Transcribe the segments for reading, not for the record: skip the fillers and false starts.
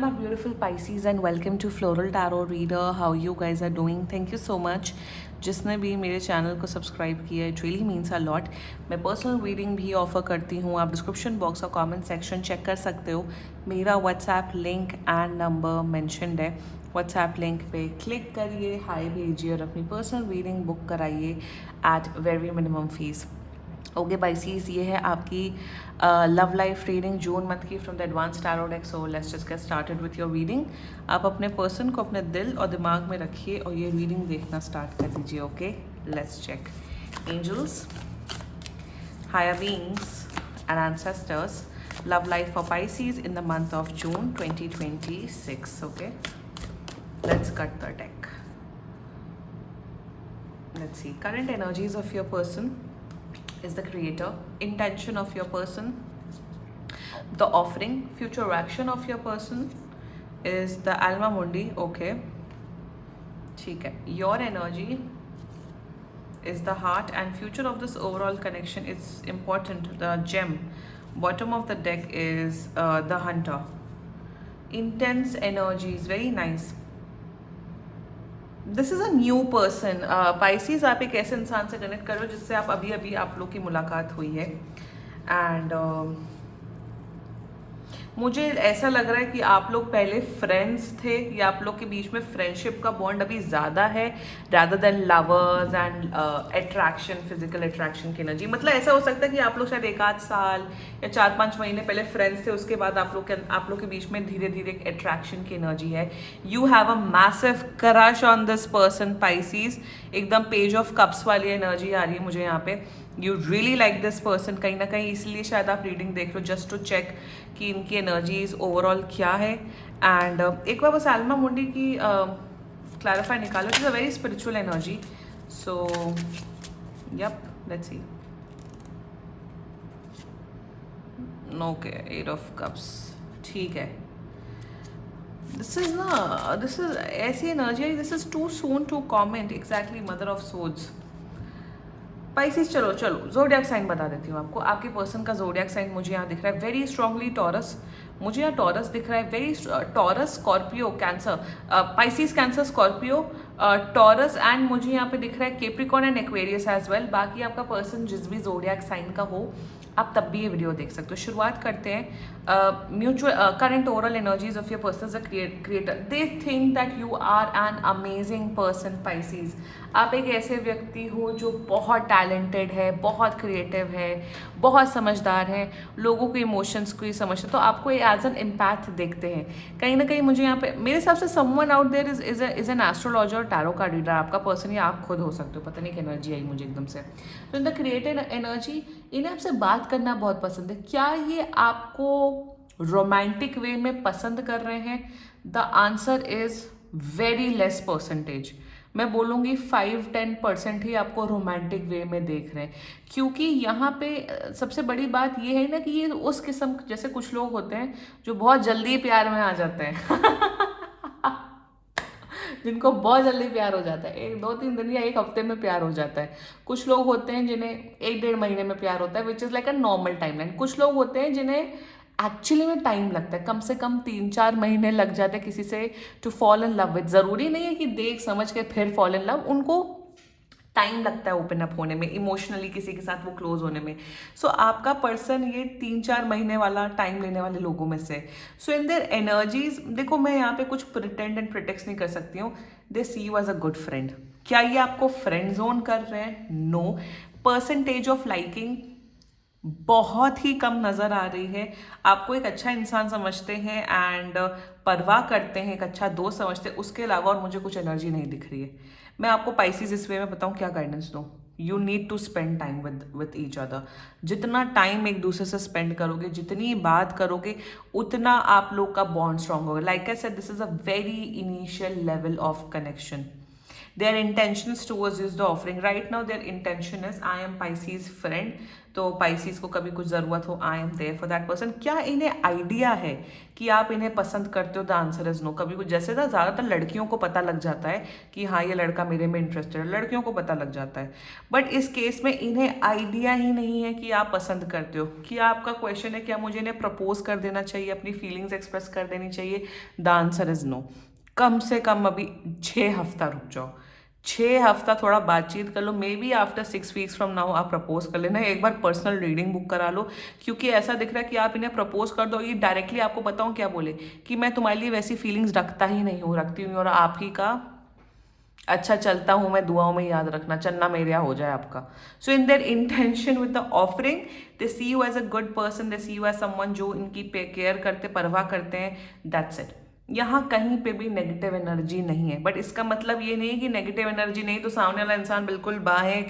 My beautiful Pisces and welcome to Floral Tarot Reader. How you guys are doing? Thank you so much. जिसने भी मेरे channel को subscribe किया, it really means a lot. मैं personal reading भी offer करती हूँ. आप डिस्क्रिप्शन बॉक्स और कमेंट सेक्शन चेक कर सकते हो. मेरा WhatsApp link and number mentioned है. व्हाट्सएप लिंक पे क्लिक करिए, हाई भेजिए और अपनी पर्सनल रीडिंग बुक कराइए at very minimum fees. Okay Pisces, ये है आपकी love life reading June month की from the advance tarot deck. So let's just get started with your reading. आप अपने पर्सन को अपने दिल और दिमाग में रखिए और ये रीडिंग देखना स्टार्ट कर दीजिए. Okay, let's check. Angels, higher beings and ancestors, love life for Pisces in the month of June 2026. Okay, let's cut the deck. Let's see. Current energies of your person is the creator, intention of your person, the offering, future action of your person is the alma mundi. Okay, ठीक है. Your energy is the heart and future of this overall connection is important. The gem, bottom of the deck is the hunter. Intense energies, very nice. This is a new person. Pisces, आप एक ऐसे इंसान से connect करो जिससे आप अभी अभी आप लोग की मुलाकात हुई है. एंड मुझे ऐसा लग रहा है कि आप लोग पहले फ्रेंड्स थे या आप लोग के बीच में फ्रेंडशिप का बॉन्ड अभी ज़्यादा है rather than lovers and attraction, physical attraction की एनर्जी. मतलब ऐसा हो सकता है कि आप लोग शायद 1 आध साल या 4-5 महीने पहले फ्रेंड्स थे, उसके बाद आप लोग के बीच में धीरे धीरे एक अट्रैक्शन की एनर्जी है. You have a massive crush on this person Pisces. एकदम पेज ऑफ कप्स वाली एनर्जी आ रही है मुझे यहाँ पे. You really like this person. कहीं ना कहीं इसलिए शायद आप रीडिंग देख लो जस्ट टू चेक कि इनकी एनर्जीज ओवरऑल क्या है. एंड एक बार बस आल्मा मुंडी की क्लैरिफाई निकालो. It is a very spiritual energy. So yup, let's see. Okay, 8 of cups. ठीक है. दिस इज ऐसी energy. This is too soon to comment. Exactly, mother of swords. Pisces, चलो जोडियक साइन बता देती हूँ आपको. आपके पर्सन का जोडियक साइन मुझे यहाँ दिख रहा है वेरी स्ट्रांगली टॉरस. मुझे यहाँ टॉरस दिख रहा है very Taurus, Scorpio, Cancer. Pisces, Cancer, Scorpio, Taurus and मुझे यहाँ पे दिख रहा है Capricorn and Aquarius as well. बाकी आपका पर्सन जिस भी जोडियक साइन का हो आप तब भी ये वीडियो देख सकते हो. शुरुआत करते हैं. Mutual current overall energies of your person creator. They think that you are an amazing person Pisces. आप एक ऐसे व्यक्ति हो जो बहुत टैलेंटेड है, बहुत क्रिएटिव है, बहुत समझदार है, लोगों के इमोशंस को ही समझते. तो आपको एज एन एम्पैथ देखते हैं. कहीं ना कहीं मुझे यहाँ पे मेरे हिसाब से someone out there is an astrologer और टैरो कार्ड रीडर. आपका पर्सन या आप खुद हो सकते हो. पता नहीं कि एनर्जी आई मुझे एकदम से. तो इन द क्रिएटेड एनर्जी, इन्हें आपसे बात करना बहुत पसंद है. क्या ये आपको रोमांटिक वे में पसंद कर रहे हैं? The answer is very less percentage. मैं बोलूँगी 5-10% ही आपको रोमांटिक वे में देख रहे हैं. क्योंकि यहाँ पे सबसे बड़ी बात ये है ना कि ये उस किस्म, जैसे कुछ लोग होते हैं जो बहुत जल्दी प्यार में आ जाते हैं जिनको बहुत जल्दी प्यार हो जाता है. 1-2-3 दिन या 1 हफ्ते में प्यार हो जाता है. कुछ लोग होते हैं जिन्हें 1-1.5 महीने में प्यार होता है, which is like a normal timeline. कुछ लोग होते हैं जिन्हें एक्चुअली में टाइम लगता है, कम से कम 3-4 महीने लग जाते हैं किसी से to fall in love with. ज़रूरी नहीं है कि देख समझ के फिर फॉल इन लव. उनको टाइम लगता है ओपन अप होने में, इमोशनली किसी के साथ वो क्लोज होने में. सो आपका पर्सन ये 3-4 महीने वाला टाइम लेने वाले लोगों में से. सो इन देयर एनर्जीज, देखो मैं यहाँ पे कुछ प्रिटेंड एंड प्रिटेक्ट नहीं कर सकती हूँ. They see you as a good friend. क्या ये आपको फ्रेंड जोन कर रहे हैं? नो. परसेंटेज ऑफ लाइकिंग बहुत ही कम नज़र आ रही है. आपको एक अच्छा इंसान समझते हैं एंड परवाह करते हैं, एक अच्छा दोस्त समझते हैं. उसके अलावा और मुझे कुछ एनर्जी नहीं दिख रही है. मैं आपको पाइसीज इस वे में बताऊं क्या गाइडेंस दूं. You need to spend time with each other. जितना टाइम एक दूसरे से स्पेंड करोगे, जितनी बात करोगे, उतना आप लोग का बॉन्ड स्ट्रांग होगा. Like I said, this is a very initial level of connection. Their intentions towards is the offering. Right now their intention is I am Pisces friend. तो Pisces को कभी कुछ ज़रूरत हो, I am there for that person. क्या इन्हें idea है कि आप इन्हें पसंद करते हो? The answer is no. कभी कुछ जैसे ना ज़्यादातर लड़कियों को पता लग जाता है कि हाँ ये लड़का मेरे में इंटरेस्टेड है, लड़कियों को पता लग जाता है. बट इस केस में इन्हें आइडिया ही नहीं है कि आप पसंद करते हो. क्या आपका क्वेश्चन है क्या मुझे इन्हें प्रपोज कर देना चाहिए, अपनी फीलिंग्स एक्सप्रेस कर देनी चाहिए? The answer is no. कम से कम अभी 6 हफ्ता रुक जाओ, 6 हफ्ता थोड़ा बातचीत कर लो. Maybe after 6 weeks from now आप प्रपोज कर लेना. एक बार पर्सनल रीडिंग बुक करा लो, क्योंकि ऐसा दिख रहा है कि आप इन्हें प्रपोज कर दो, ये डायरेक्टली आपको बताऊं क्या बोले कि मैं तुम्हारे लिए वैसी फीलिंग्स रखता ही नहीं हूँ, रखती हूँ और आप ही का अच्छा चलता हूँ मैं, दुआओं में याद रखना, चन्ना मेरे यहाँ हो जाए आपका. So in their intention with the offering they see you as a good person, they see you as someone जो इनकी केयर करते, परवाह करते हैं. That's it. यहाँ कहीं पे भी नेगेटिव एनर्जी नहीं है. बट इसका मतलब ये नहीं कि नेगेटिव एनर्जी नहीं तो सामने वाला इंसान बिल्कुल बाहें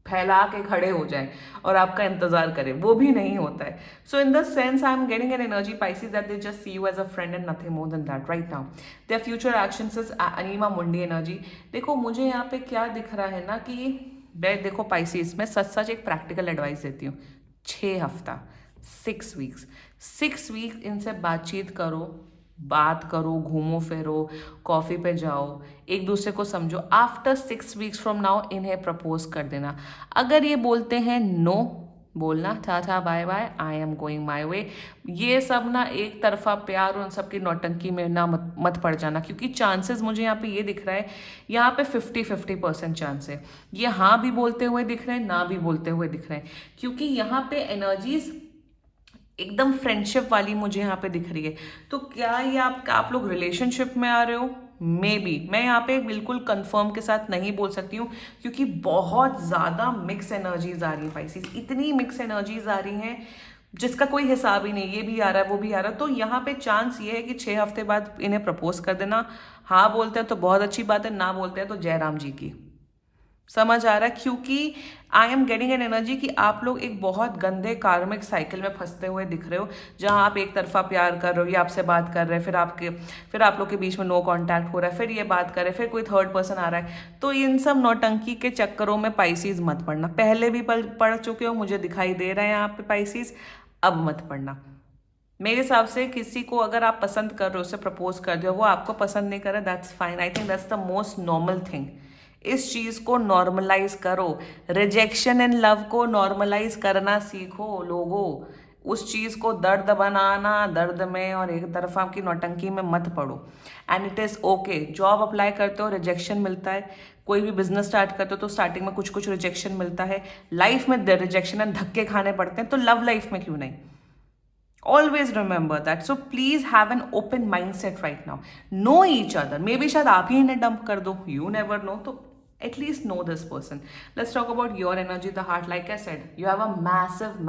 फैला के खड़े हो जाए और आपका इंतजार करे, वो भी नहीं होता है. So in the sense I am getting an energy Pisces that they just see you as a friend and nothing more than that right now. Their future actions is Anima Mundi energy. देखो मुझे यहाँ पे क्या दिख रहा है ना कि देखो Pisces में सच सच एक प्रैक्टिकल एडवाइस देती हूँ. 6 हफ्ता 6 वीक्स इनसे बातचीत करो, बात करो, घूमो फिरो, कॉफ़ी पे जाओ, एक दूसरे को समझो. आफ्टर 6 वीक्स फ्रॉम नाउ इन्हें प्रपोज कर देना. अगर ये बोलते हैं नो, बोलना tata bye bye, I am going my way. ये सब ना एक तरफा प्यार और उन सब की नौटंकी में ना मत पड़ जाना, क्योंकि चांसेस मुझे यहाँ पे ये दिख रहा है, यहाँ पे 50-50% चांस है. ये हाँ भी बोलते हुए दिख रहे हैं, ना भी बोलते हुए दिख रहे हैं, क्योंकि यहाँ पे एनर्जीज एकदम फ्रेंडशिप वाली मुझे यहाँ पे दिख रही है. तो क्या ये आप लोग रिलेशनशिप में आ रहे हो? May be. मैं यहाँ पे बिल्कुल कंफर्म के साथ नहीं बोल सकती हूँ, क्योंकि बहुत ज़्यादा मिक्स एनर्जीज आ रही है Pisces. इतनी मिक्स एनर्जीज आ रही हैं जिसका कोई हिसाब ही नहीं. ये भी आ रहा है, वो भी आ रहा है. तो यहाँ पे चांस ये है कि 6 हफ्ते बाद इन्हें प्रपोज कर देना. हाँ बोलते हैं तो बहुत अच्छी बात है, ना बोलते हैं तो जय राम जी की. समझ आ रहा है? क्योंकि आई एम गेटिंग एन एनर्जी कि आप लोग एक बहुत गंदे कार्मिक साइकिल में फंसते हुए दिख रहे हो, जहां आप एक तरफा प्यार कर रहे हो, ये आपसे बात कर रहे हैं, फिर आप लोग के बीच में नो कांटेक्ट हो रहा है, फिर ये बात कर रहे हैं, फिर कोई थर्ड पर्सन आ रहा है. तो इन सब नौटंकी के चक्करों में Pisces मत पड़ना. पहले भी पढ़ चुके हो, मुझे दिखाई दे रहा है यहाँ पे Pisces, अब मत पड़ना. मेरे हिसाब से किसी को अगर आप पसंद कर रहे हो, उसे प्रपोज कर दो, वो आपको पसंद नहीं कर रहा, that's fine. I think that's the most normal thing. इस चीज को नॉर्मलाइज करो. रिजेक्शन इन लव को नॉर्मलाइज करना सीखो लोगों. उस चीज को दर्द बनाना, दर्द में और एक तरफा की नौटंकी में मत पड़ो. And it is okay. Job apply करते हो, रिजेक्शन मिलता है. कोई भी बिजनेस स्टार्ट करते हो तो स्टार्टिंग में कुछ रिजेक्शन मिलता है. लाइफ में रिजेक्शन एंड धक्के खाने पड़ते हैं, तो लव लाइफ में क्यों नहीं? Always remember that. So please have an open mindset right now. Know each other. Maybe शायद आप ही इन्हें डंप कर दो. You never know. तो at least know this person. Let's talk about your energy, the heart. Like I said, you have a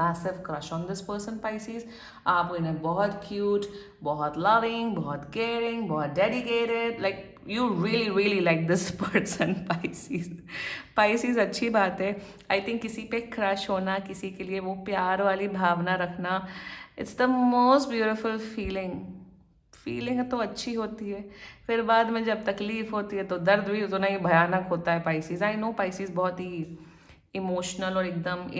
massive crush on this person, Pisces. आप इन्हें बहुत cute, बहुत loving, बहुत caring, बहुत dedicated. Like you really like this person, Pisces. Pisces अच्छी बात है. I think किसी पे crush होना, किसी के लिए वो प्यार वाली भावना रखना, it's the most beautiful feeling तो अच्छी होती है. फिर बाद में जब तकलीफ होती है तो दर्द भी उतना ही भयानक होता है. Pisces, आई नो Pisces बहुत ही इमोशनल और एकदम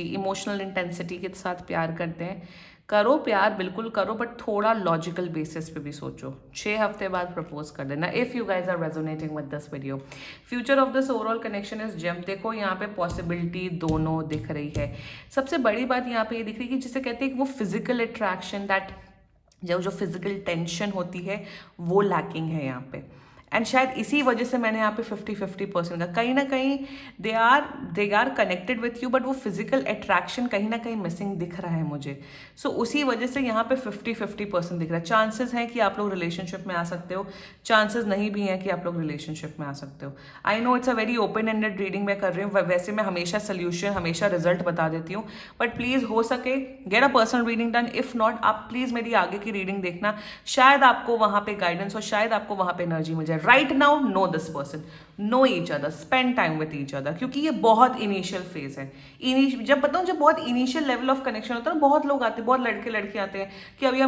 इमोशनल इंटेंसिटी के साथ प्यार करते हैं. करो प्यार, बिल्कुल करो, बट थोड़ा लॉजिकल बेसिस पे भी सोचो. 6 हफ्ते बाद प्रपोज कर देना. If you guys are resonating with this video. Future of this overall connection is gem. देखो यहाँ पे पॉसिबिलिटी दोनों दिख रही है. सबसे बड़ी बात यहाँ पे ये दिख रही है कि जिसे कहते हैं कि वो फिजिकल अट्रैक्शन, दैट जो फिजिकल टेंशन होती है वो लैकिंग है यहाँ पे. एंड शायद इसी वजह से मैंने यहाँ पे 50-50% का, कहीं ना कहीं they are connected with you, but वो फिजिकल अट्रैक्शन कहीं ना कहीं मिसिंग दिख रहा है मुझे. सो उसी वजह से यहाँ पे 50-50% दिख रहा है. चांसेस हैं कि आप लोग रिलेशनशिप में आ सकते हो, चांसेस नहीं भी हैं कि आप लोग रिलेशनशिप में आ सकते हो. I know it's a very open ended reading मैं कर रही हूँ. वैसे मैं हमेशा सोल्यूशन, हमेशा रिजल्ट बता देती हूँ, बट प्लीज़ हो सके get a personal reading done. If not, आप प्लीज़ मेरी आगे की रीडिंग देखना, शायद आपको वहाँ पे गाइडेंस और शायद आपको वहाँ पे एनर्जी मिल जाए. Right now know this person, know each other, spend time with each other, क्योंकि ये बहुत इनिशियल फेज है। जब बताऊँ, जब बहुत इनिशियल लेवल ऑफ कनेक्शन होता है ना, बहुत लोग आते हैं, बहुत लड़के लड़की आते हैं कि अभी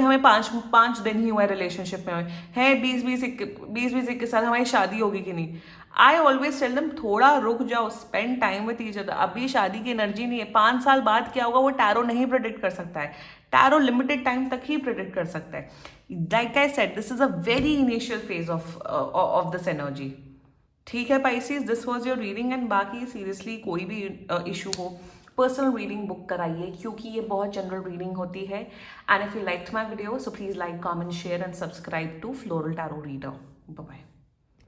हमें पाँच दिन ही हुआ है रिलेशनशिप में, है 20-21 साल, हमारी शादी होगी कि नहीं। आई ऑलवेज टेल देम थोड़ा रुक जाओ, spend time with each other. अभी शादी की एनर्जी नहीं है, 5 साल बाद क्या होगा वो टैरो नहीं प्रेडिक्ट कर सकता है, टैरो लिमिटेड टाइम तक ही प्रेडिक्ट कर सकता है। Like I said, this is a very initial phase of this energy. ठीक है Pisces, this was your reading. And बाकी सीरियसली कोई भी इशू हो, पर्सनल रीडिंग बुक कराइए, क्योंकि ये बहुत जनरल रीडिंग होती है। And if you liked my video, so please like, comment, share and subscribe to Floral Tarot Reader. Bye bye.